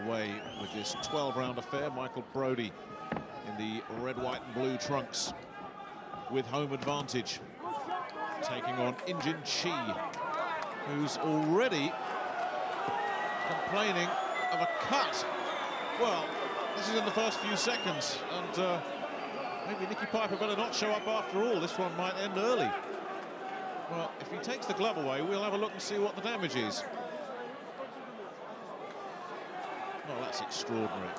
underway with this 12-round affair. Michael Brodie in the red, white and blue trunks with home advantage, taking on I.WBC, who's already complaining of a cut. Well, this is in the first few seconds, and maybe Nicky Piper better not show up after all. This one might end early. Well, if he takes the glove away, we'll have a look and see what the damage is. Well, that's extraordinary.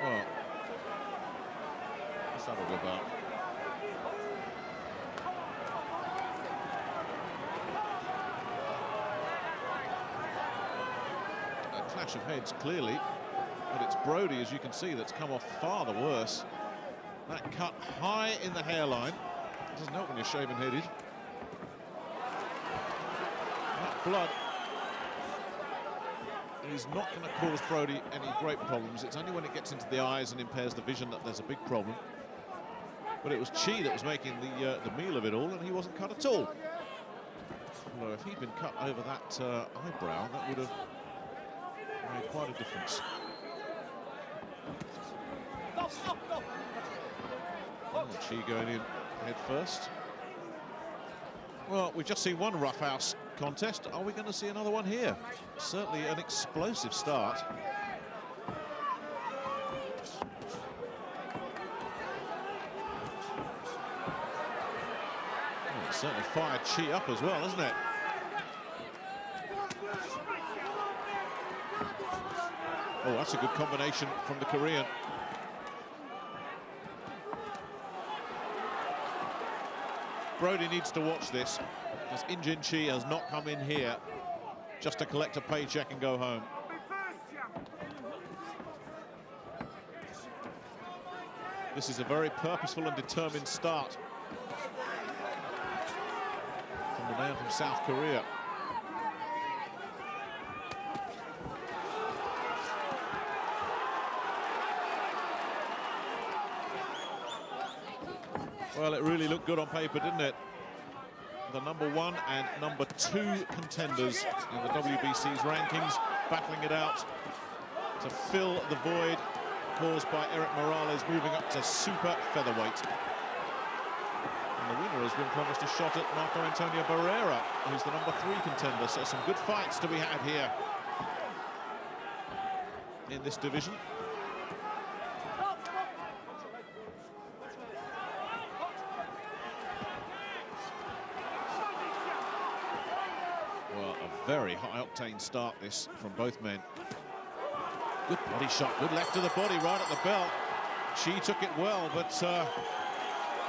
Well, let's have a look about. A clash of heads, clearly, but it's Brodie, as you can see, that's come off far the worse. That cut high in the hairline. Doesn't help when you're shaven-headed. That blood is not going to cause Brodie any great problems. It's only when it gets into the eyes and impairs the vision that there's a big problem. But it was Chi that was making the meal of it all, and he wasn't cut at all. Although if he'd been cut over that eyebrow, that would have made quite a difference. Chi going in head first. Well, we've just seen one roughhouse contest. Are we going to see another one here? Certainly an explosive start. Well, it certainly fired Chi up as well, isn't it? Oh, that's a good combination from the Korean. Brodie needs to watch this, as I.WBC has not come in here just to collect a paycheck and go home. This is a very purposeful and determined start from the man from South Korea. Well, it really looked good on paper, didn't it? The #1 and #2 contenders in the WBC's rankings, battling it out to fill the void caused by Eric Morales moving up to super featherweight. And the winner has been promised a shot at Marco Antonio Barrera, who's the #3 contender. So some good fights to be had here in this division. Very high-octane start this from both men. Good body shot, good left to the body, right at the belt. Chi took it well, but a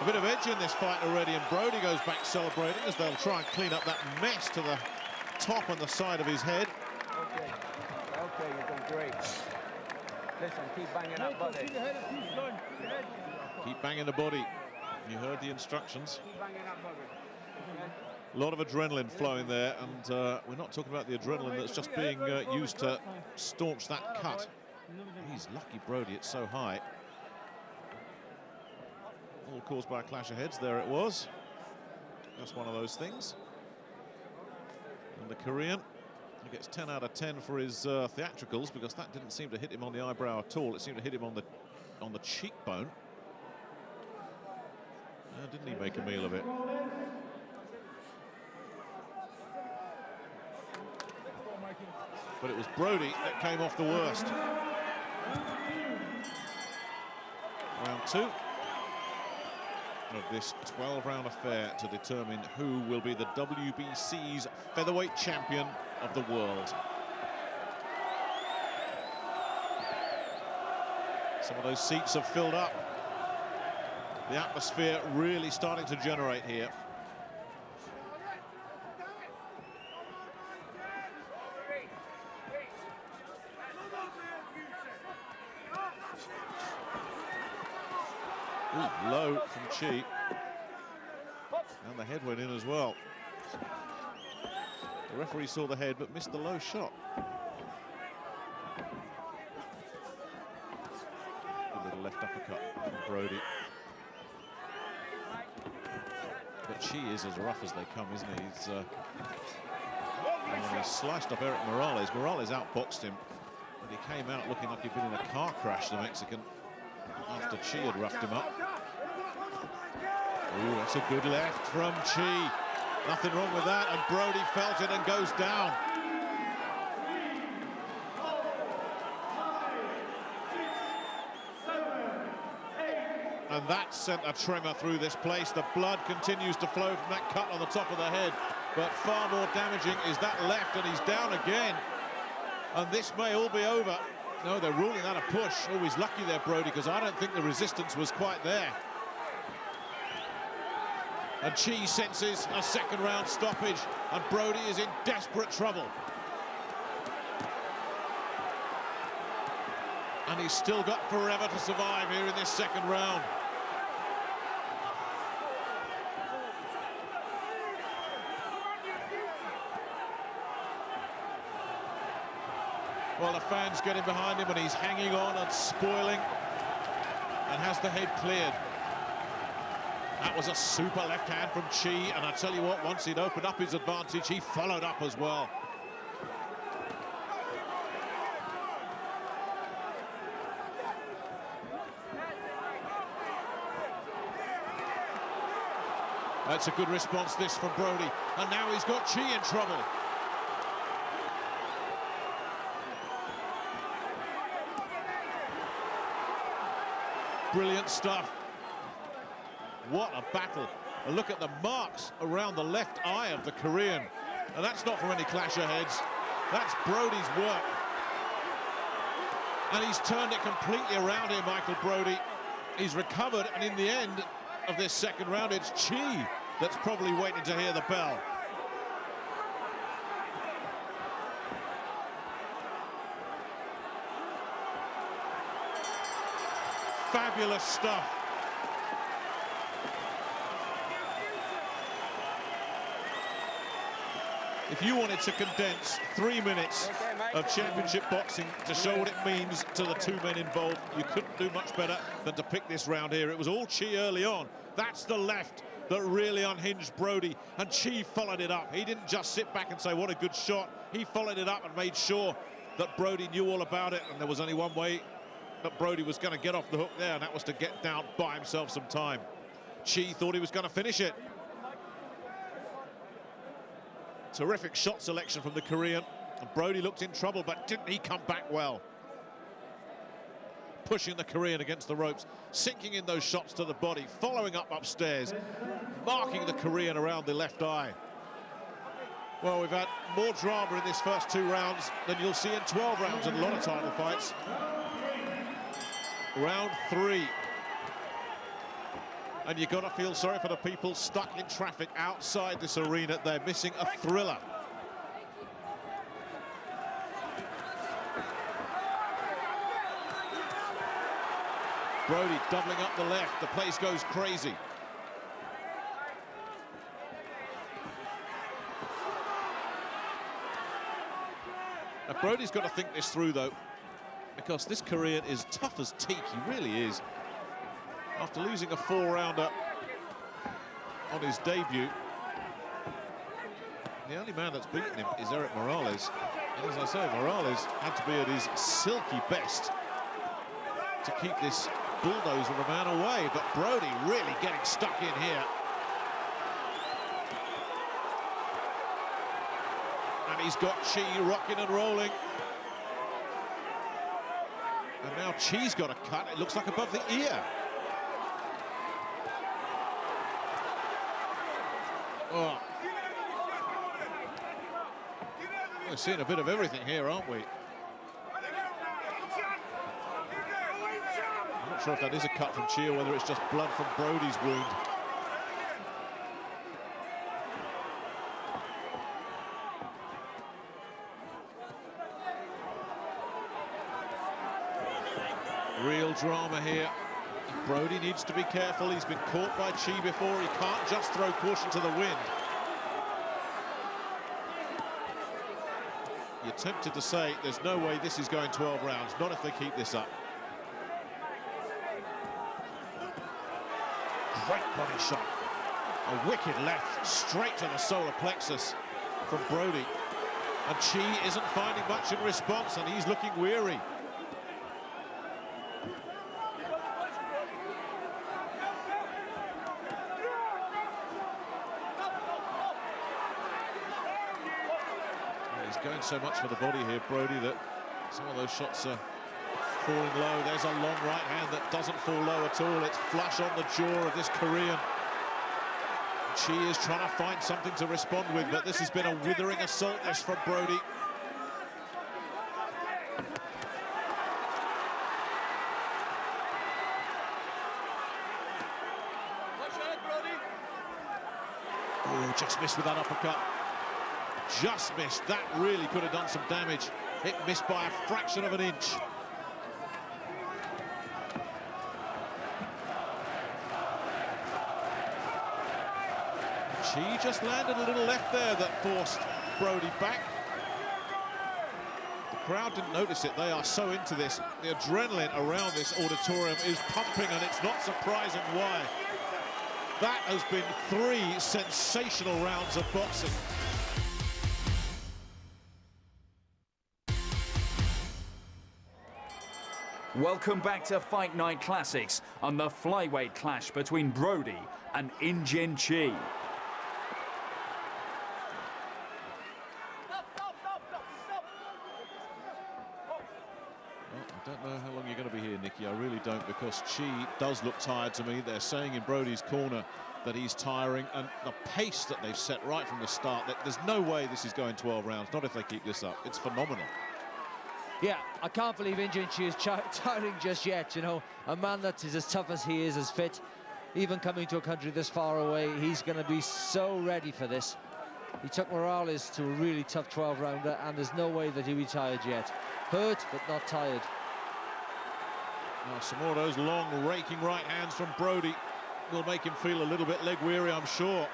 bit of edge in this fight already, and Brodie goes back celebrating as they'll try and clean up that mess to the top and the side of his head. Okay, you're doing great. Listen, keep banging that body. Keep banging the body. You heard the instructions. Keep banging that body. Okay? A lot of adrenaline flowing there, and we're not talking about the adrenaline that's just being used to staunch that cut. He's lucky, Brodie, it's so high. All caused by a clash of heads, there it was. Just one of those things. And the Korean, he gets 10 out of 10 for his theatricals, because that didn't seem to hit him on the eyebrow at all. It seemed to hit him on the cheekbone. Didn't he make a meal of it? But it was Brodie that came off the worst. Round 2 of this 12-round affair to determine who will be the WBC's featherweight champion of the world. Some of those seats have filled up. The atmosphere really starting to generate here. Ooh, low from Chi. And the head went in as well. The referee saw the head but missed the low shot. A little left uppercut from Brodie. But Chi is as rough as they come, isn't he? He's And he sliced up Eric Morales. Morales outboxed him, and he came out looking like he'd been in a car crash, the Mexican, after Chi had roughed him up. Ooh, that's a good left from Chi. Nothing wrong with that, and Brodie felt it and goes down. And that sent a tremor through this place. The blood continues to flow from that cut on the top of the head, but far more damaging is that left, and he's down again. And this may all be over. No, they're ruling that a push. Oh, he's lucky there, Brodie, because I don't think the resistance was quite there. And Chi senses a second round stoppage, and Brodie is in desperate trouble. And he's still got forever to survive here in this second round. Well, the fans getting behind him, and he's hanging on and spoiling, and has the head cleared. That was a super left hand from Chi, and I tell you what, once he'd opened up his advantage, he followed up as well. That's a good response, this, from Brodie, and now he's got Chi in trouble. Brilliant stuff. What a battle. And look at the marks around the left eye of the Korean. And that's not from any clash of heads. That's Brodie's work. And he's turned it completely around here, Michael Brodie. He's recovered, and in the end of this second round, it's Chi that's probably waiting to hear the bell. Fabulous stuff. If you wanted to condense 3 minutes of championship boxing to show what it means to the two men involved, you couldn't do much better than to pick this round here. It was all Chi early on. That's the left that really unhinged Brodie, and Chi followed it up. He didn't just sit back and say, what a good shot. He followed it up and made sure that Brodie knew all about it, and there was only one way that Brodie was going to get off the hook there, and that was to get down, buy himself some time. Chi thought he was going to finish it. Terrific shot selection from the Korean, and Brodie looked in trouble, but didn't he come back well? Pushing the Korean against the ropes, sinking in those shots to the body, following up upstairs, marking the Korean around the left eye. Well, we've had more drama in this first 2 rounds than you'll see in 12 rounds in a lot of title fights. Round 3. And you've got to feel sorry for the people stuck in traffic outside this arena. They're missing a thriller. Brodie doubling up the left. The place goes crazy. Now, Brodie's got to think this through, though, because this Korean is tough as teak. He really is. After losing a 4-rounder on his debut, the only man that's beaten him is Eric Morales. And as I say, Morales had to be at his silky best to keep this bulldozer of a man away. But Brodie really getting stuck in here. And he's got Chi rocking and rolling. And now Chi's got a cut. It looks like above the ear. Oh. We're seeing a bit of everything here, aren't we? I'm not sure if that is a cut from Chi or whether it's just blood from Brodie's wound. Real drama here. Brodie needs to be careful. He's been caught by Chi before. He can't just throw caution to the wind. You're tempted to say there's no way this is going 12 rounds, not if they keep this up. Great body shot. A wicked left straight to the solar plexus from Brodie. And Chi isn't finding much in response, and he's looking weary. He's going so much for the body here, Brodie, that some of those shots are falling low. There's a long right hand that doesn't fall low at all. It's flush on the jaw of this Korean. Chi is trying to find something to respond with, but this has been a withering assault, this, from Brodie. Oh, just missed with that uppercut. Just missed. That really could have done some damage. It missed by a fraction of an inch. Chi just landed a little left there that forced Brodie back. The crowd didn't notice it. They are so into this. The adrenaline around this auditorium is pumping, and it's not surprising why. That has been 3 sensational rounds of boxing. Welcome back to Fight Night Classics and the flyweight clash between Brodie and I.WBC. Chi. I don't know how long you're going to be here, Nicky. I really don't, because Chi does look tired to me. They're saying in Brodie's corner that he's tiring, and the pace that they've set right from the start, there's no way this is going 12 rounds, not if they keep this up. It's phenomenal. Yeah, I can't believe I.WBC is tiring just yet, you know. A man that is as tough as he is, as fit, even coming to a country this far away, he's going to be so ready for this. He took Morales to a really tough 12-rounder, and there's no way that he'll be tired yet. Hurt, but not tired. Now, some more of those long, raking right hands from Brodie will make him feel a little bit leg-weary, I'm sure.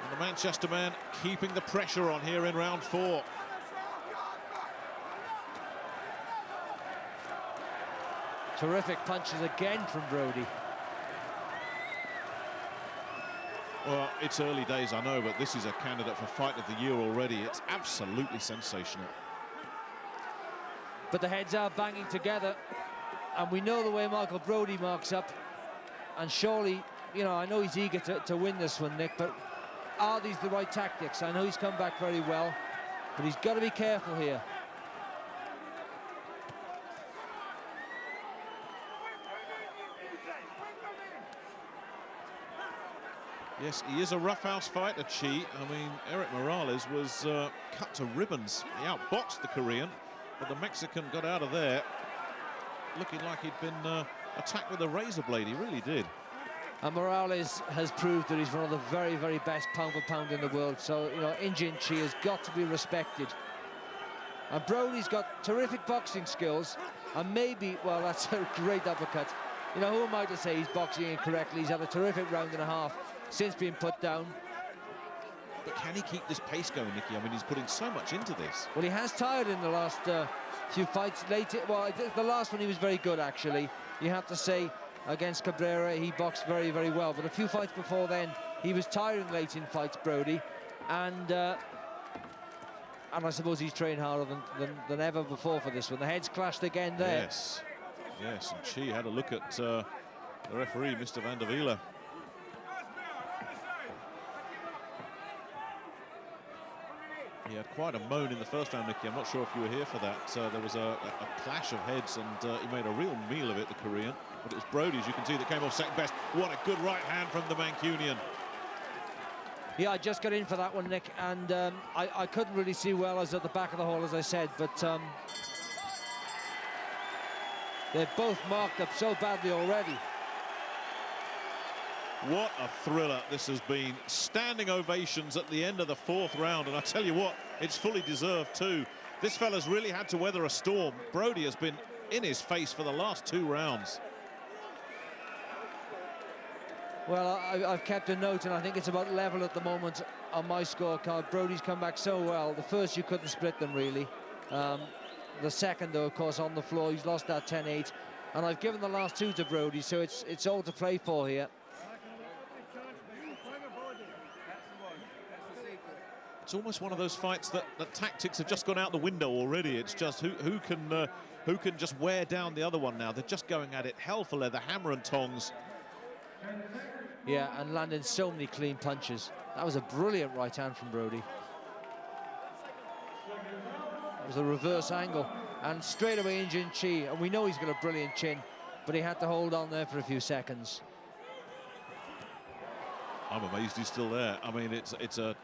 And the Manchester man keeping the pressure on here in round 4. Terrific punches again from Brodie. Well, it's early days, I know, but this is a candidate for Fight of the Year already. It's absolutely sensational. But the heads are banging together, and we know the way Michael Brodie marks up. And surely, you know, I know he's eager to win this one, Nick, but are these the right tactics? I know he's come back very well, but he's got to be careful here. Yes, he is a roughhouse fighter, Chi. I mean, Eric Morales was cut to ribbons. He outboxed the Korean, but the Mexican got out of there looking like he'd been attacked with a razor blade. He really did. And Morales has proved that he's one of the very, very best pound-for-pound in the world. So, you know, I.WBC Chi has got to be respected. And Brodie's got terrific boxing skills, and maybe, well, that's a great uppercut. You know, who am I to say he's boxing incorrectly? He's had a terrific round and a half since being put down. But can he keep this pace going, Nicky? I mean, he's putting so much into this. Well, he has tired in the last few fights. Well, the last one he was very good, actually. You have to say, against Cabrera, he boxed very, very well. But a few fights before then, he was tiring late in fights, Brodie. And I suppose he's trained harder than ever before for this one. The heads clashed again there. Yes, yes, and Chi had a look at the referee, Mr. Van der Wiele. He had quite a moan in the first round, Nicky. I'm not sure if you were here for that. There was a clash of heads, and he made a real meal of it, the Korean. But it was Brodie, as you can see, that came off second best. What a good right hand from the Mancunian. Yeah, I just got in for that one, Nick, and I couldn't really see well. I was at the back of the hall, as I said, but they're both marked up so badly already. What a thriller this has been. Standing ovations at the end of the 4th round, and I tell you what, it's fully deserved too. This fella's really had to weather a storm. Brodie has been in his face for the last 2 rounds. Well, I've kept a note, and I think it's about level at the moment on my scorecard. Brodie's come back so well. The first, you couldn't split them, really. The second, though, of course, on the floor, he's lost that 10-8. And I've given the last 2 to Brodie, so it's all to play for here. It's almost one of those fights that the tactics have just gone out the window already. It's just who can just wear down the other one now. They're just going at it hell for leather, hammer and tongs. Yeah, and landing so many clean punches. That was a brilliant right hand from Brodie. It was a reverse angle, and straight away in Chi, and we know he's got a brilliant chin, but he had to hold on there for a few seconds. I'm amazed he's still there. I mean, it's a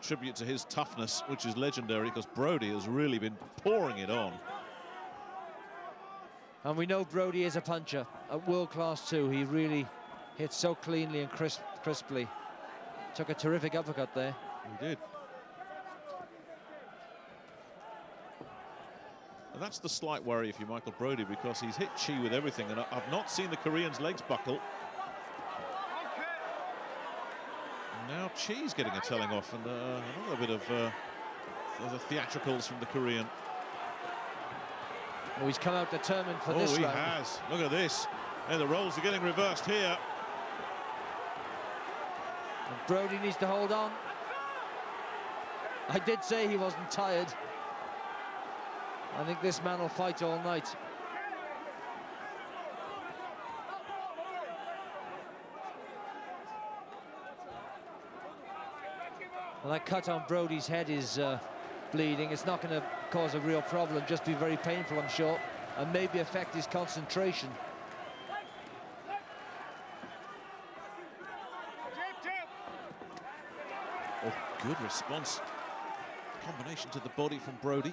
tribute to his toughness, which is legendary, because Brodie has really been pouring it on. And we know Brodie is a puncher at world class too. He really hits so cleanly and crisply. Took a terrific uppercut there. He did. And that's the slight worry if you're Michael Brodie, because he's hit Chi with everything, and I've not seen the Korean's legs buckle. Now Chi's getting a telling off, and another bit of the theatricals from the Korean. Oh, he's come out determined for this round. Oh, he has. Look at this. And the roles are getting reversed here. And Brodie needs to hold on. I did say he wasn't tired. I think this man will fight all night. Well, that cut on Brodie's head is bleeding. It's not going to cause a real problem, just be very painful, I'm sure, and maybe affect his concentration. Oh, good response. Combination to the body from Brodie.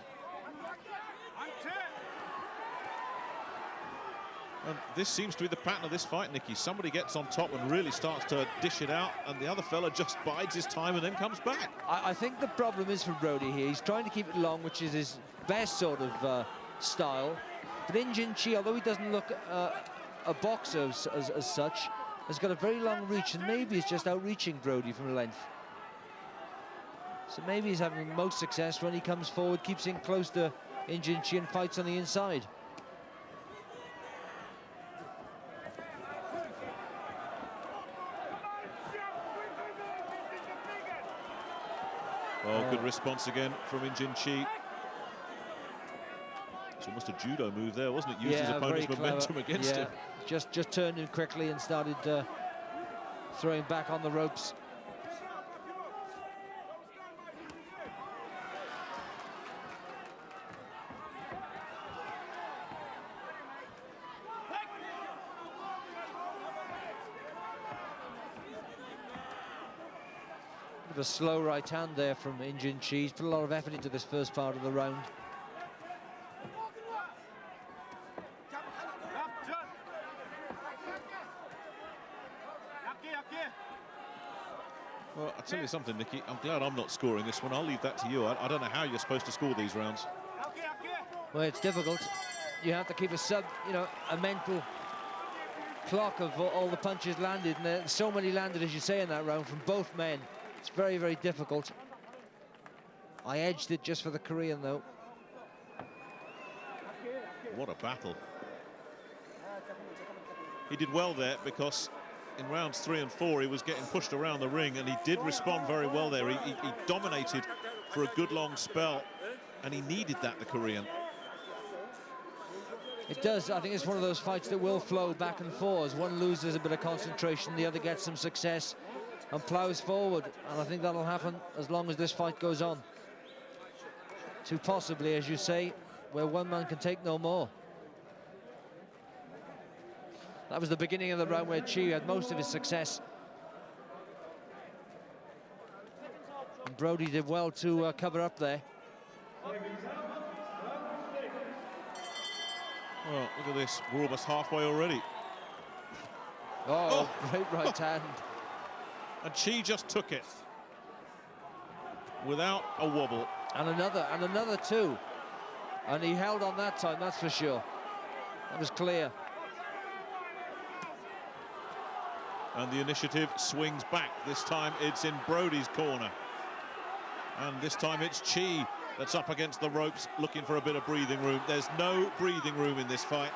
And this seems to be the pattern of this fight, Nicky. Somebody gets on top and really starts to dish it out, and the other fella just bides his time and then comes back. I think the problem is for Brodie here, he's trying to keep it long, which is his best sort of style. But in Chi, although he doesn't look a boxer as such, has got a very long reach, and maybe he's just outreaching Brodie from length. So maybe he's having most success when he comes forward, keeps in close to Chi and fights on the inside. Oh, good response again from Chi. It's almost a judo move there, wasn't it? Used his opponent's momentum against him. Just turned in quickly and started throwing back on the ropes. A slow right hand there from Chi. He's put a lot of effort into this first part of the round. Well, I'll tell you something, Nicky. I'm glad I'm not scoring this one. I'll leave that to you. I don't know how you're supposed to score these rounds. Well, it's difficult. You have to keep a mental clock of all the punches landed, and there's so many landed, as you say, in that round from both men. It's very, very difficult. I edged it just for the Korean, though. What a battle. He did well there, because in rounds 3 and 4 he was getting pushed around the ring, and he did respond very well there. He dominated for a good long spell, and he needed that, the Korean. It does. I think it's one of those fights that will flow back and forth. One loses a bit of concentration, the other gets some success and plows forward, and I think that'll happen as long as this fight goes on. To possibly, as you say, where one man can take no more. That was the beginning of the round where Chi had most of his success. And Brodie did well to cover up there. Well, look at this. We're almost halfway already. Oh, great right hand. And Chi just took it without a wobble. And another too. And he held on that time, that's for sure. That was clear. And the initiative swings back. This time it's in Brodie's corner. And this time it's Chi that's up against the ropes looking for a bit of breathing room. There's no breathing room in this fight.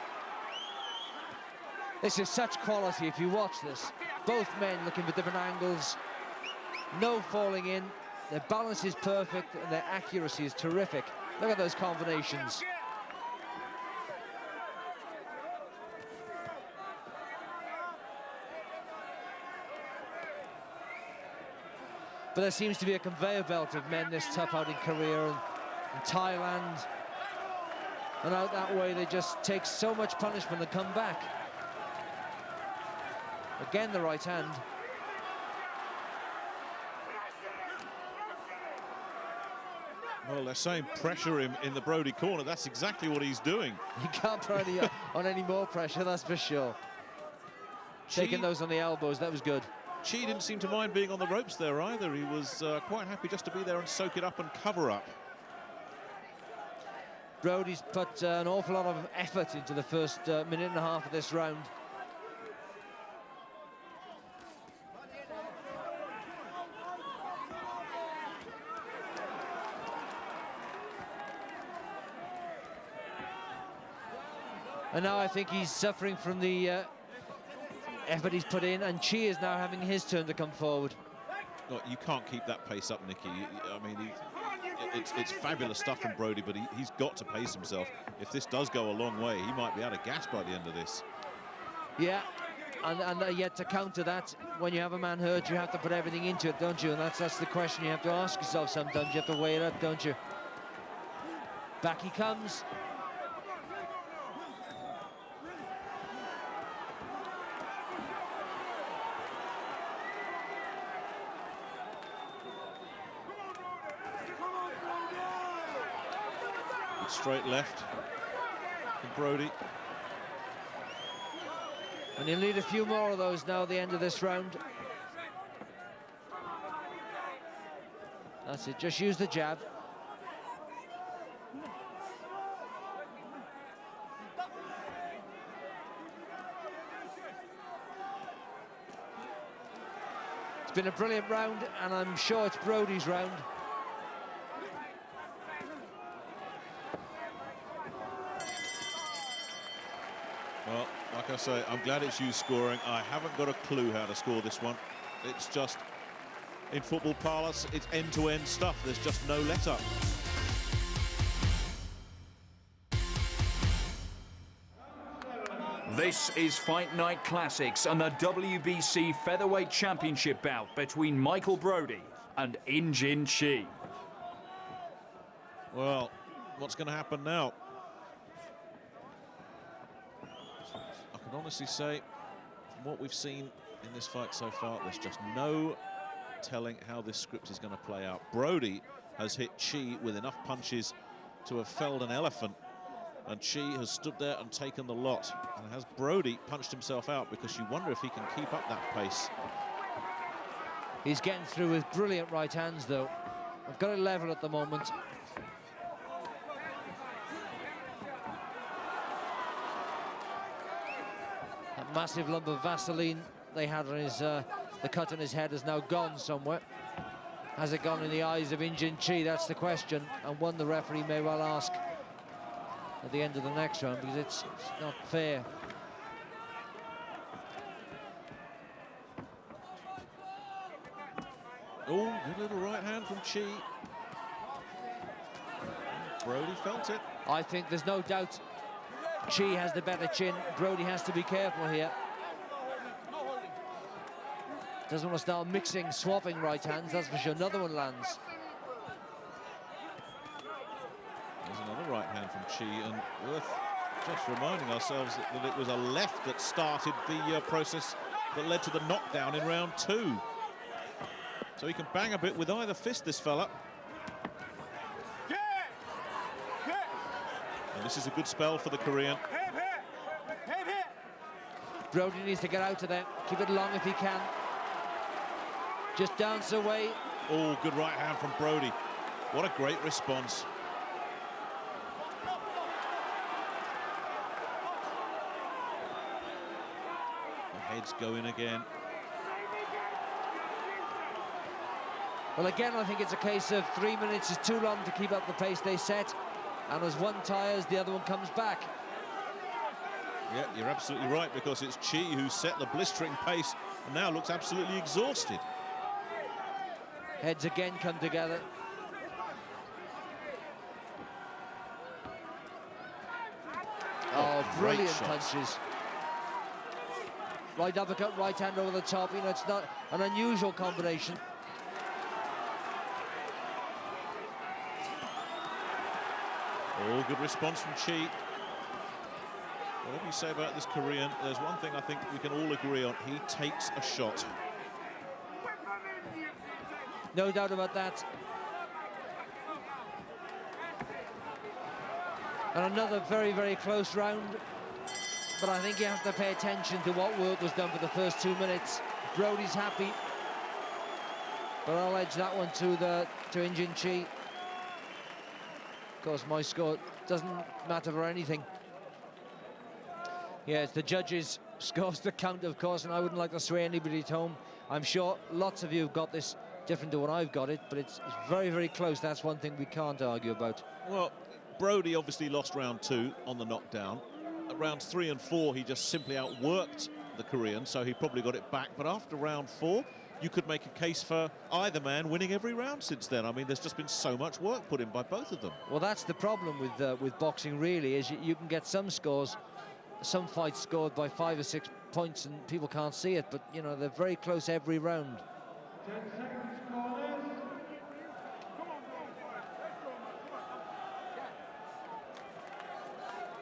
This is such quality if you watch this. Both men looking for different angles. No falling in. Their balance is perfect and their accuracy is terrific. Look at those combinations. But there seems to be a conveyor belt of men this tough out in Korea and Thailand. And out that way, they just take so much punishment and come back. Again, the right hand. Well, they're saying pressure him in the Brodie corner. That's exactly what he's doing. You can't put on any more pressure, that's for sure. Chi, Taking those on the elbows, that was good. Chi didn't seem to mind being on the ropes there either. He was quite happy just to be there and soak it up and cover up. Brodie's put an awful lot of effort into the first minute and a half of this round. And now I think he's suffering from the effort he's put in, and Chi is now having his turn to come forward. Look, you can't keep that pace up, Nicky. I mean, it's fabulous stuff from Brodie, but he's got to pace himself. If this does go a long way, he might be out of gas by the end of this. Yeah, and yet to counter that, when you have a man hurt, you have to put everything into it, don't you? And that's the question you have to ask yourself sometimes. You have to weigh it up, don't you? Back he comes. Straight left from Brodie. And he'll need a few more of those now at the end of this round. That's it, just use the jab. It's been a brilliant round, and I'm sure it's Brodie's round. Well, like I say, I'm glad it's you scoring. I haven't got a clue how to score this one. It's just, in football parlance, it's end-to-end stuff. There's just no let-up. This is Fight Night Classics and the WBC Featherweight Championship bout between Michael Brodie and I.WBC Chi. Well, what's going to happen now? I can honestly say, from what we've seen in this fight so far, there's just no telling how this script is going to play out. Brodie has hit Chi with enough punches to have felled an elephant, and Chi has stood there and taken the lot. And has Brodie punched himself out, because you wonder if he can keep up that pace. He's getting through with brilliant right hands, though. I've got it level at the moment. That massive lump of Vaseline they had on his, the cut on his head has now gone somewhere. Has it gone in the eyes of I.WBC Chi? That's the question, and one the referee may well ask at the end of the next round, because it's not fair. Oh, good little right hand from Chi. Brodie felt it. I think there's no doubt Chi has the better chin. Brodie has to be careful here. Doesn't want to start mixing, swapping right hands, that's for sure. Another one lands. There's another right hand from Chi, and worth just reminding ourselves that it was a left that started the process that led to the knockdown in round 2. So he can bang a bit with either fist, this fella. And this is a good spell for the Korean. Brodie needs to get out of there, keep it long if he can. Just dance away. Oh, good right hand from Brodie. What a great response. The head's going again. Well, again, I think it's a case of 3 minutes is too long to keep up the pace they set. And as one tires, the other one comes back. Yeah, you're absolutely right, because it's Chi who set the blistering pace and now looks absolutely exhausted. Heads again come together. Oh, brilliant punches. Right uppercut, right hand over the top. You know, it's not an unusual combination. Oh, good response from Chi. Whatever you say about this Korean, there's one thing I think we can all agree on. He takes a shot. No doubt about that. And another very, very close round. But I think you have to pay attention to what work was done for the first 2 minutes. Brodie's happy. But I'll edge that one to Brodie and Chi. Of course, my score doesn't matter for anything. Yeah, it's the judges' scores that count, of course, and I wouldn't like to sway anybody at home. I'm sure lots of you have got this different to what I've got it, but it's very, very close. That's one thing we can't argue about. Well, Brodie obviously lost round 2 on the knockdown. At rounds 3 and 4, he just simply outworked the Korean, so he probably got it back. But after round 4, you could make a case for either man winning every round since then. I mean, there's just been so much work put in by both of them. Well, that's the problem with boxing, really, is you can get some scores, some fights scored by 5 or 6 points, and people can't see it. But, you know, they're very close every round.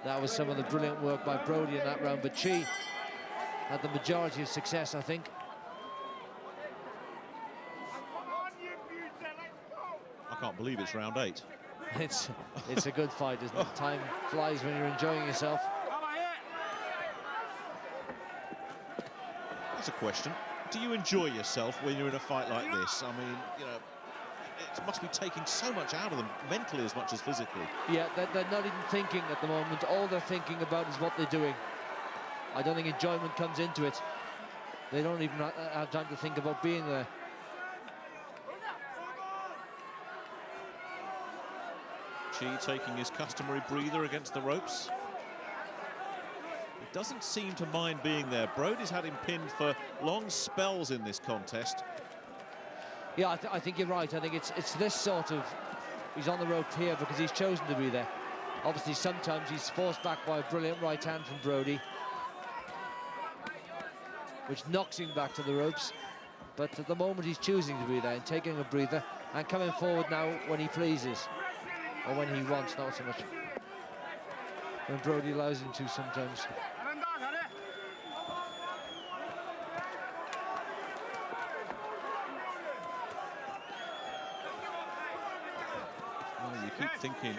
That was some of the brilliant work by Brodie in that round, but Chi had the majority of success, I think. I can't believe it's round 8. It's a good fight, isn't it? Time flies when you're enjoying yourself. That's a question. Do you enjoy yourself when you're in a fight like this? I mean, you know, it must be taking so much out of them, mentally as much as physically. Yeah, they're not even thinking at the moment. All they're thinking about is what they're doing. I don't think enjoyment comes into it. They don't even have time to think about being there. Chi taking his customary breather against the ropes. He doesn't seem to mind being there. Brodie's had him pinned for long spells in this contest. Yeah, I think you're right. I think it's this sort of... He's on the rope here because he's chosen to be there. Obviously, sometimes he's forced back by a brilliant right hand from Brodie, which knocks him back to the ropes. But at the moment, he's choosing to be there and taking a breather and coming forward now when he pleases. Or when he wants, not so much when Brodie allows him to sometimes. Well, you keep thinking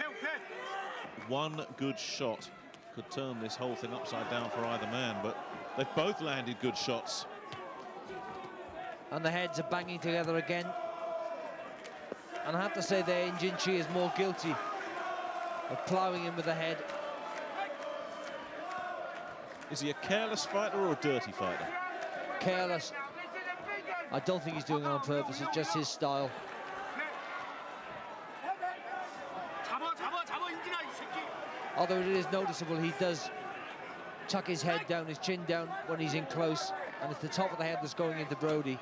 one good shot could turn this whole thing upside down for either man, but they've both landed good shots. And the heads are banging together again. And I have to say there, Brodie and Chi is more guilty of ploughing him with the head. Is he a careless fighter or a dirty fighter? Careless. I don't think he's doing it on purpose, it's just his style. Although it is noticeable, he does tuck his head down, his chin down when he's in close, and it's the top of the head that's going into Brodie.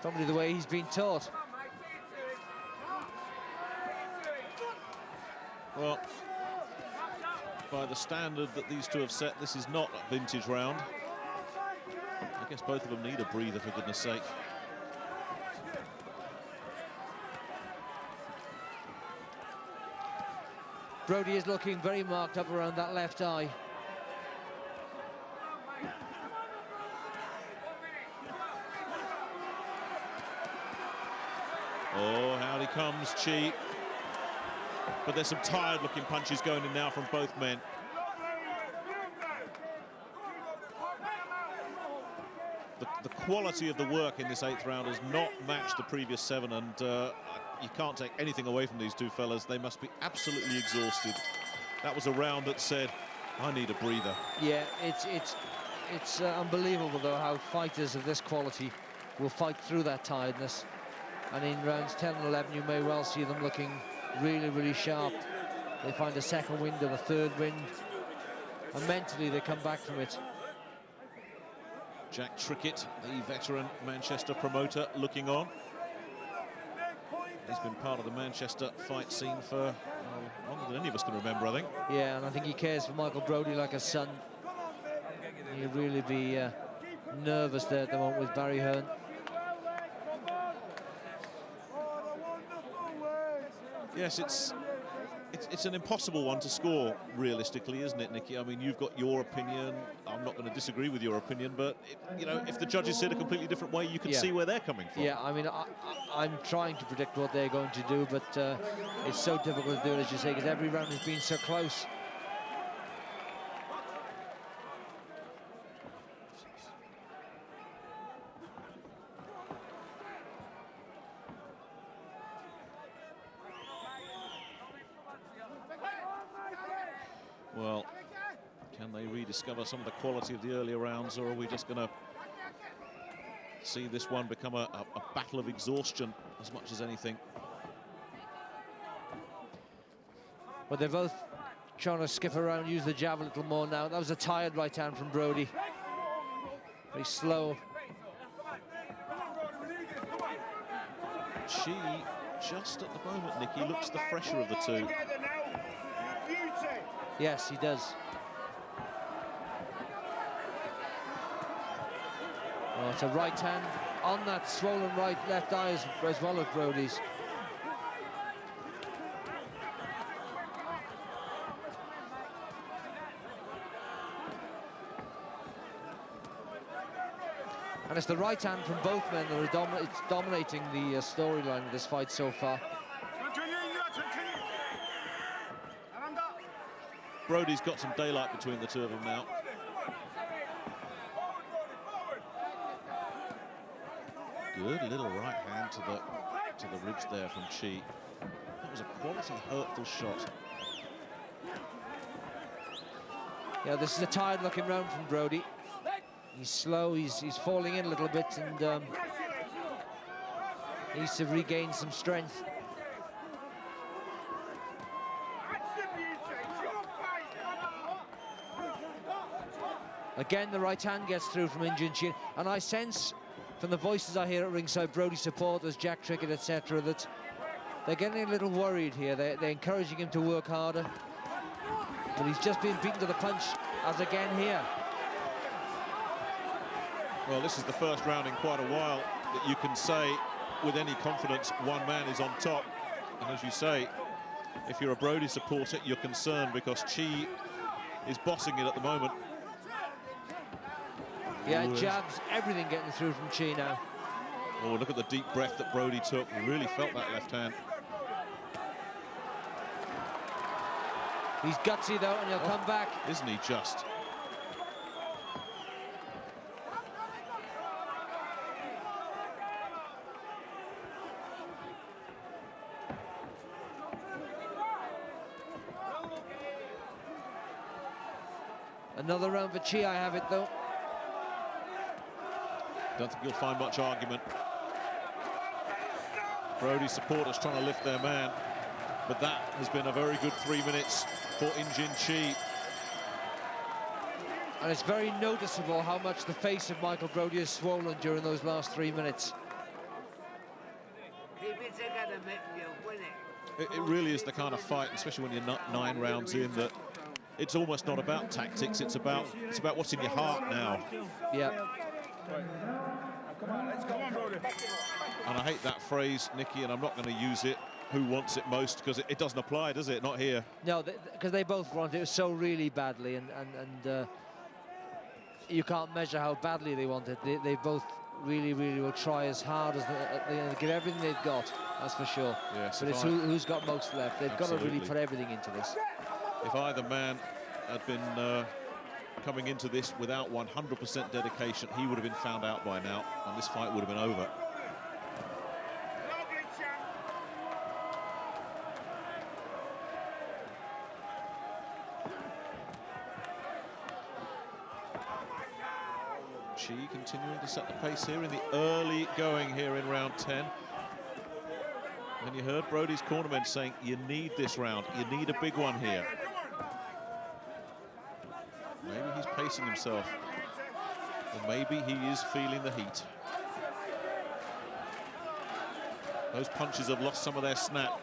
Probably the way he's been taught. Well, by the standard that these two have set, this is not a vintage round. I guess both of them need a breather, for goodness sake. Brodie is looking very marked up around that left eye. Oh, out he comes, Chi. But there's some tired-looking punches going in now from both men. The quality of the work in this 8th round has not matched the previous 7, and you can't take anything away from these two fellas. They must be absolutely exhausted. That was a round that said, I need a breather. Yeah, it's unbelievable, though, how fighters of this quality will fight through that tiredness. And in rounds 10 and 11, you may well see them looking really, really sharp. They find a second wind and a third wind, and mentally they come back from it. Jack Trickett, the veteran Manchester promoter, looking on. He's been part of the Manchester fight scene for longer than any of us can remember, I think. Yeah, and I think he cares for Michael Brodie like a son. He'll really be nervous there at the moment with Barry Hearn. Yes, it's an impossible one to score, realistically, isn't it, Nicky? I mean, you've got your opinion. I'm not going to disagree with your opinion, but, you know, if the judges said a completely different way, you can see where they're coming from. Yeah, I mean, I'm trying to predict what they're going to do, but it's so difficult to do it, as you say, because every round has been so close. Well, can they rediscover some of the quality of the earlier rounds, or are we just going to see this one become a battle of exhaustion as much as anything? But they're both trying to skip around, use the jab a little more now. That was a tired right hand from Brodie. Very slow. Chi, just at the moment, Nicky, looks the fresher of the two. Yes, he does. Oh, it's a right hand on that swollen left eye as well as Brodie's. And it's the right hand from both men that are dominating the storyline of this fight so far. Brodie's got some daylight between the two of them now. Good little right hand to the ribs there from Chi. That was a quality, hurtful shot. Yeah, this is a tired-looking round from Brodie. He's slow, he's falling in a little bit, and needs to regain some strength. Again, the right hand gets through from Injun Chi, and I sense from the voices I hear at ringside, Brodie supporters, Jack Trickett, etc., that they're getting a little worried here. They're encouraging him to work harder, but he's just been beaten to the punch, as again here. Well, this is the first round in quite a while that you can say with any confidence one man is on top. And as you say, if you're a Brodie supporter, you're concerned because Chi is bossing it at the moment. Yeah, jabs, everything getting through from Chi now. Oh, look at the deep breath that Brodie took. He really felt that left hand. He's gutsy though, and he'll come back. Isn't he just? Another round for Chi, I have it though. Don't think you'll find much argument. Brodie supporters trying to lift their man, but that has been a very good 3 minutes for Injun Chi. And it's very noticeable how much the face of Michael Brodie is swollen during those last 3 minutes. Keep it together, Mick, you'll win it. It really is the kind of fight, especially when you're 9 rounds in, that it's almost not about tactics. It's about what's in your heart now. Yeah. Come on, let's go on, Brodie. And I hate that phrase, Nicky, and I'm not going to use it. Who wants it most? Because it doesn't apply, does it? Not here. No, because they both want it so really badly, and you can't measure how badly they want it. They both really will try as hard as they give everything they've got. That's for sure. Yes, but it's who's got most left. They've got to really put everything into this. If either man had been coming into this without 100% dedication, he would have been found out by now, and this fight would have been over. Chi continuing to set the pace here in the early going here in round 10. And you heard Brodie's cornermen saying, you need this round, you need a big one here. Maybe he's pacing himself. Or maybe he is feeling the heat. Those punches have lost some of their snap.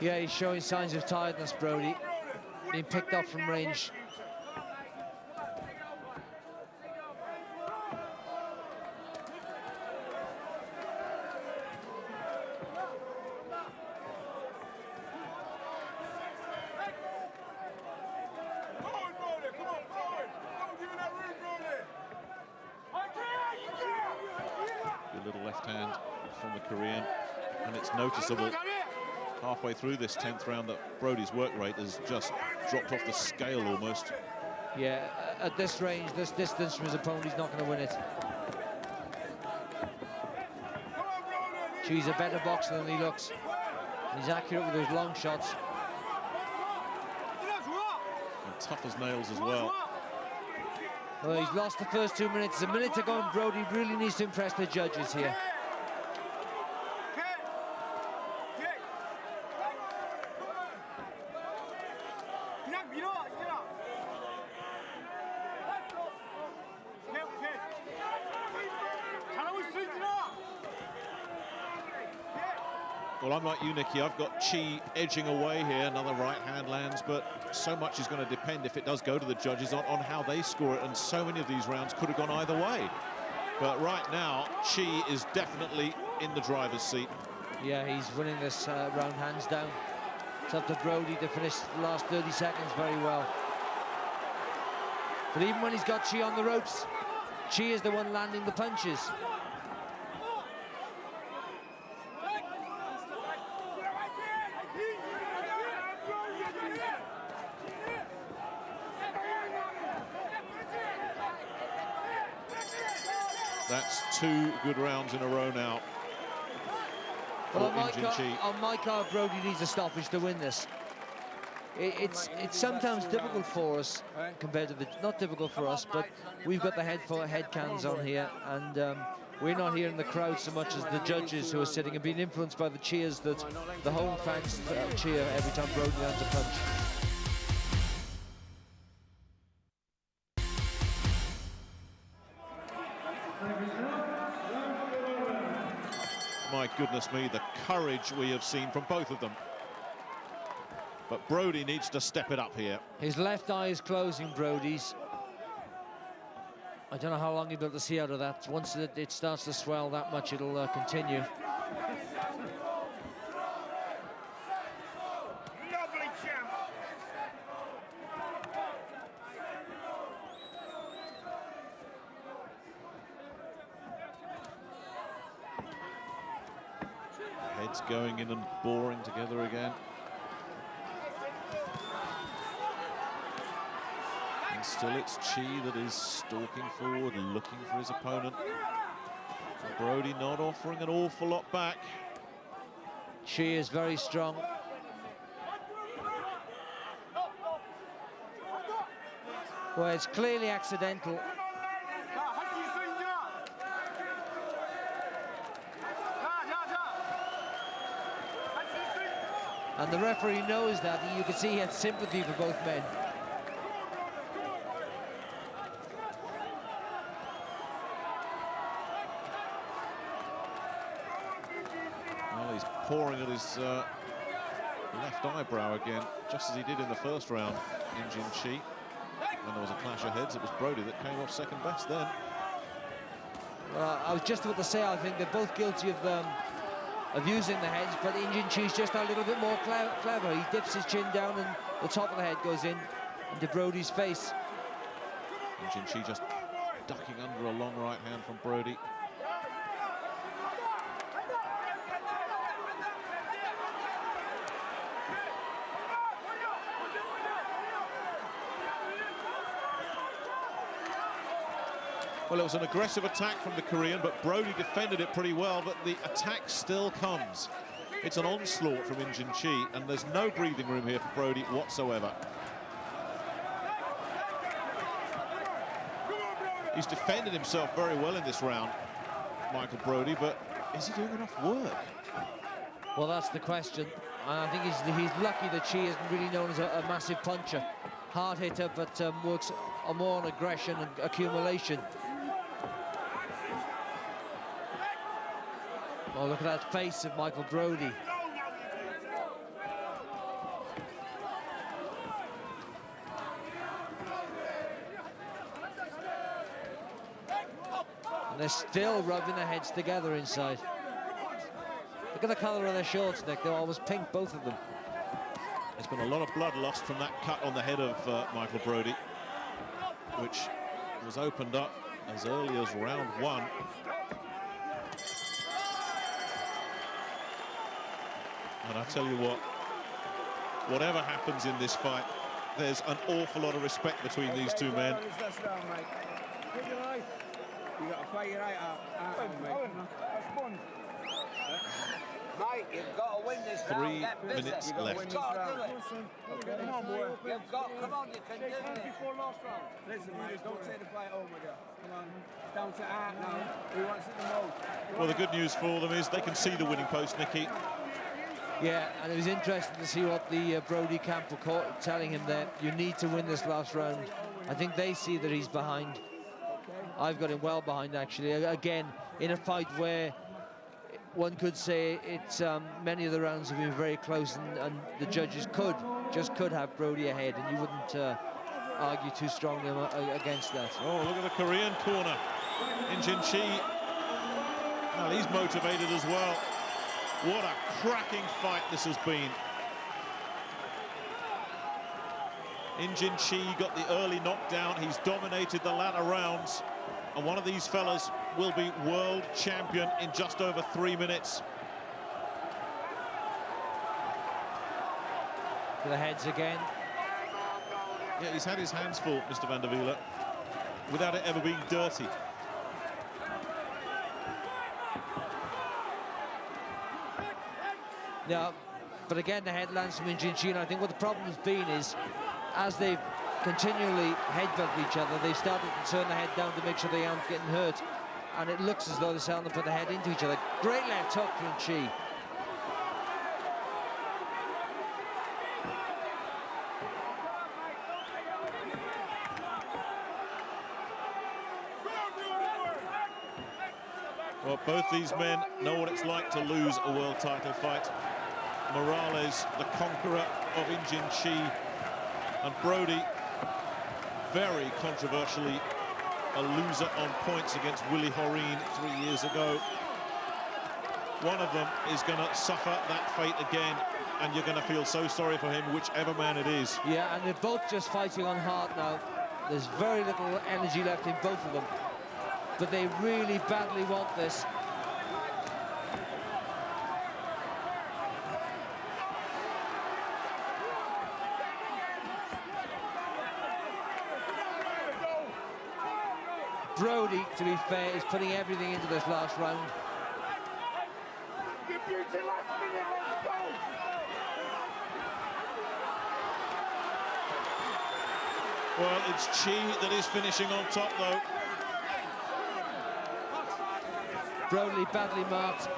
Yeah, he's showing signs of tiredness, Brodie. Being picked off from range. Good little left hand from the Korean, and it's noticeable halfway through this 10th round that Brodie's work rate has just dropped off the scale almost. Yeah, at this range, this distance from his opponent, he's not going to win it. Chi's a better boxer than he looks. He's accurate with those long shots. And tough as nails as well. Well, he's lost the first 2 minutes. A minute to go, and Brodie really needs to impress the judges here. Well, unlike you, Nicky, I've got Chi edging away here. Another right hand lands, but so much is going to depend, if it does go to the judges, on how they score it. And so many of these rounds could have gone either way. But right now, Chi is definitely in the driver's seat. Yeah, he's winning this round hands down. It's up to Brodie to finish the last 30 seconds very well. But even when he's got Chi on the ropes, Chi is the one landing the punches. That's 2 good rounds in a row now. Well, on my card, Brodie needs a stoppage to win this. It's sometimes difficult for us compared to the, not difficult for us, but we've got the head cans on here, and we're not hearing the crowd so much as the judges who are sitting and being influenced by the cheers that the home fans cheer every time Brodie lands a punch. My goodness me, the courage we have seen from both of them. But Brodie needs to step it up here. His left eye is closing, Brodie's. I don't know how long he'll be able to see out of that. Once it starts to swell that much, it'll continue. Heads going in and boring together again. And still it's Chi that is stalking forward, looking for his opponent. And Brodie not offering an awful lot back. Chi is very strong. Well, it's clearly accidental. And the referee knows that. You can see he had sympathy for both men. Well, he's pouring at his left eyebrow again, just as he did in the first round, Injin Chi. When there was a clash of heads, it was Brodie that came off second best then. I was just about to say, I think they're both guilty of using the heads, but Injin Chi's just a little bit more clever. He dips his chin down and the top of the head goes in into Brodie's face. Injin Chi just ducking under a long right hand from Brodie. Well, it was an aggressive attack from the Korean, but Brodie defended it pretty well, but the attack still comes. It's an onslaught from Injin Chi, and there's no breathing room here for Brodie whatsoever. He's defended himself very well in this round, Michael Brodie, but is he doing enough work? Well, that's the question. I think he's lucky that Chi isn't really known as a massive puncher. Hard hitter, but works more on aggression and accumulation. Oh, look at that face of Michael Brodie. And they're still rubbing their heads together inside. Look at the colour of their shorts, Nick. They're almost pink, both of them. There's been a lot of blood lost from that cut on the head of Michael Brodie, which was opened up as early as round 1. And I tell you what, whatever happens in this fight, there's an awful lot of respect between these two men. You got to fight your eye out, mate. Mate, you've got to win this round. 3 minutes left. You've got to do it. Come on, boy. You've got, come on, you can do it. Listen, mate, don't take the fight over there. Come on, it's down to Art now. Who wants it the most? Well, the good news for them is they can see the winning post, Nicky. Yeah, and it was interesting to see what the Brodie camp were telling him there. You need to win this last round. I think they see that he's behind. I've got him well behind, actually. Again, in a fight where one could say it's many of the rounds have been very close, and the judges could have Brodie ahead, and you wouldn't argue too strongly against that. Oh, look at the Korean corner. Chi. Well, he's motivated as well. What a cracking fight this has been. Chi got the early knockdown. He's dominated the latter rounds. And one of these fellas will be world champion in just over 3 minutes. To the heads again. Yeah, he's had his hands full, Mr. van der Wiele, without it ever being dirty. Yeah, but again, the head lands from Chi, and I think what the problem has been is, as they've continually headbutt each other, they've started to turn the head down to make sure they aren't getting hurt, and it looks as though they're starting to put the head into each other. Great left hook from Chi. Well, both these men know what it's like to lose a world title fight. Morales, the conqueror of Chi, and Brodie, very controversially a loser on points against Willie Horeen 3 years ago. One of them is going to suffer that fate again, and you're going to feel so sorry for him, whichever man it is. Yeah, and they're both just fighting on heart now. There's very little energy left in both of them, but they really badly want this. Brodie, to be fair, is putting everything into this last round. Well, it's Chi that is finishing on top, though. Brodie badly marked.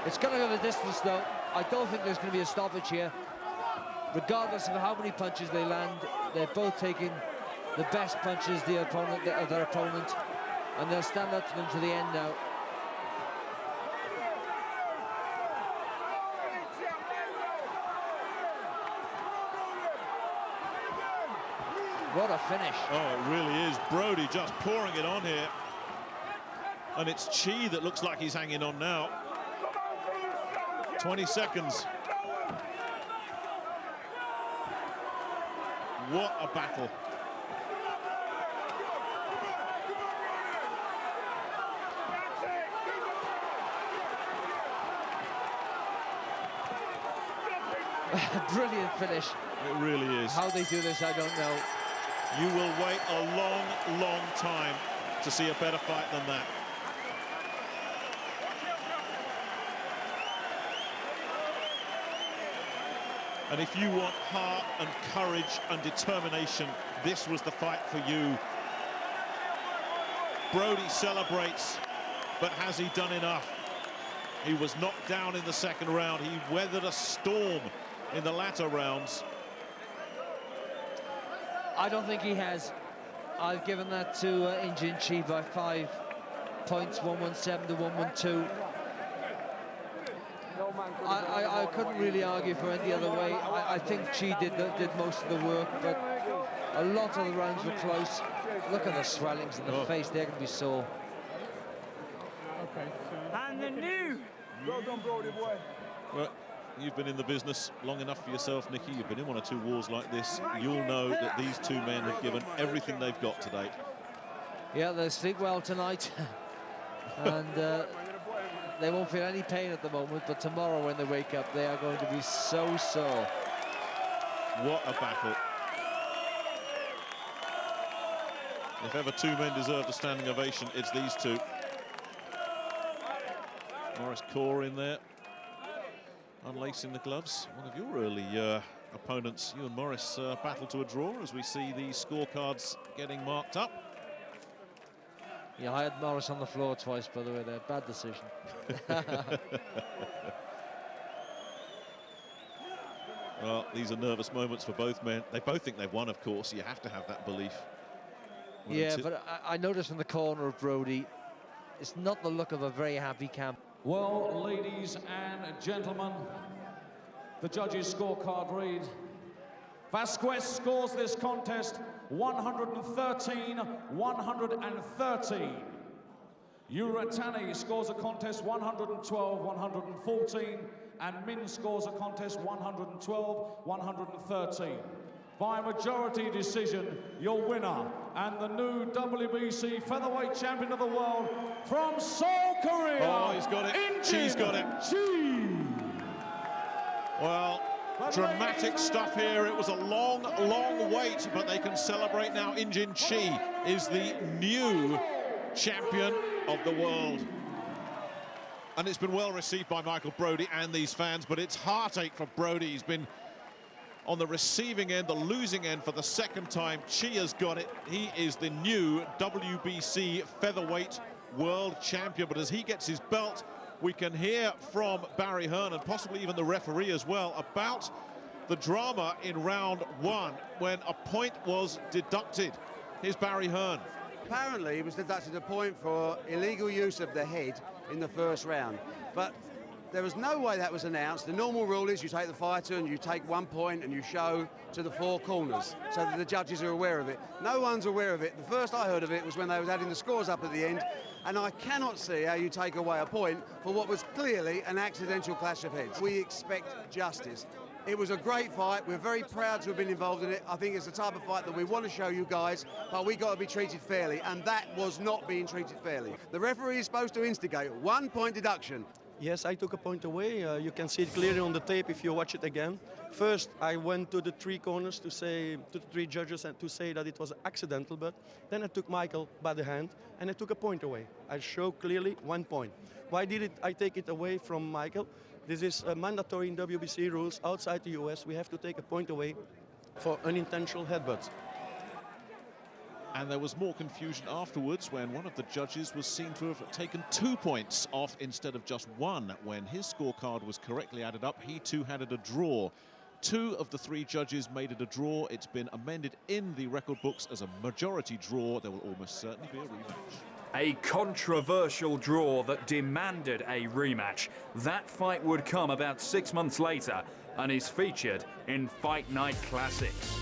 It's going to go the distance, though. I don't think there's going to be a stoppage here. Regardless of how many punches they land, they're both taking the best punches of their opponent, and they'll stand up to them to the end now. What a finish. Oh, it really is. Brodie just pouring it on here. And it's Chi that looks like he's hanging on now. 20 seconds. What a battle. Brilliant finish. It really is. How they do this, I don't know. You will wait a long, long time to see a better fight than that. And if you want heart and courage and determination, this was the fight for you. Brodie celebrates, but has he done enough? He was knocked down in the second round. He weathered a storm in the latter rounds. I don't think he has. I've given that to I.WBC and Chi by 5 points, 117 to 112. I couldn't really argue for it the other way. I think Chi did most of the work, but a lot of the rounds were close. Look at the swellings in the face, they're going to be sore. And the new. Well done, Brodie, boy. Well, you've been in the business long enough for yourself, Nicky. You've been in 1 or 2 wars like this. You'll know that these 2 men have given everything they've got today. Yeah, they'll sleep well tonight. And they won't feel any pain at the moment, but tomorrow when they wake up, they are going to be so sore. What a battle. If ever 2 men deserved a standing ovation, it's these 2. Morris Core in there, unlacing the gloves. One of your early opponents, you and Morris, battled to a draw as we see these scorecards getting marked up. Yeah, I had Morris on the floor twice, by the way, there. Bad decision. Well, these are nervous moments for both men. They both think they've won, of course. You have to have that belief. Yeah, but I noticed from the corner of Brodie, it's not the look of a very happy camp. Well, ladies and gentlemen, the judges' scorecard read: Vasquez scores this contest 113-113. Uratani scores a contest 112-114, and Min scores a contest 112-113. By majority decision, your winner and the new WBC featherweight champion of the world from Seoul, Korea. Oh, he's got it. Chi's got it. Chi. Well, dramatic stuff here. It was a long, long wait, but they can celebrate now. I.WBC Chi is the new champion of the world. And it's been well received by Michael Brodie and these fans, but it's heartache for Brodie. He's been on the receiving end, the losing end for the 2nd time. Chi has got it. He is the new WBC featherweight world champion. But as he gets his belt, we can hear from Barry Hearn and possibly even the referee as well about the drama in round 1 when a point was deducted. Here's Barry Hearn. Apparently, he was deducted a point for illegal use of the head in the 1st round. But there was no way that was announced. The normal rule is you take the fighter and you take 1 point and you show to the 4 corners so that the judges are aware of it. No one's aware of it. The first I heard of it was when they was adding the scores up at the end, and I cannot see how you take away a point for what was clearly an accidental clash of heads. We expect justice. It was a great fight. We're very proud to have been involved in it. I think it's the type of fight that we want to show you guys, but we got to be treated fairly, and that was not being treated fairly. The referee is supposed to instigate 1 point deduction. Yes, I took a point away. You can see it clearly on the tape if you watch it again. First, I went to the 3 corners to say to the 3 judges and to say that it was accidental, but then I took Michael by the hand and I took a point away. I show clearly 1 point. Why did I take it away from Michael? This is mandatory in WBC rules. Outside the US, we have to take a point away for unintentional headbutts. And there was more confusion afterwards when one of the judges was seen to have taken 2 points off instead of just 1. When his scorecard was correctly added up, he too had it a draw. 2 of the 3 judges made it a draw. It's been amended in the record books as a majority draw. There will almost certainly be a rematch. A controversial draw that demanded a rematch. That fight would come about 6 months later and is featured in Fight Night Classics.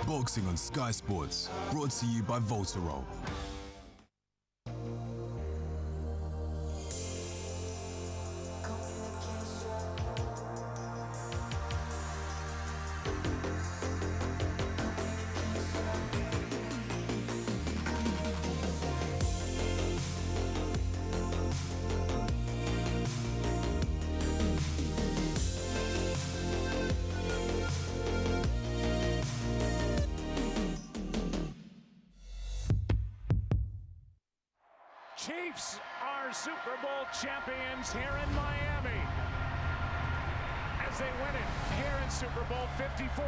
Boxing on Sky Sports, brought to you by Voltarol. Chiefs are Super Bowl champions here in Miami. As as they win it here in Super Bowl 54.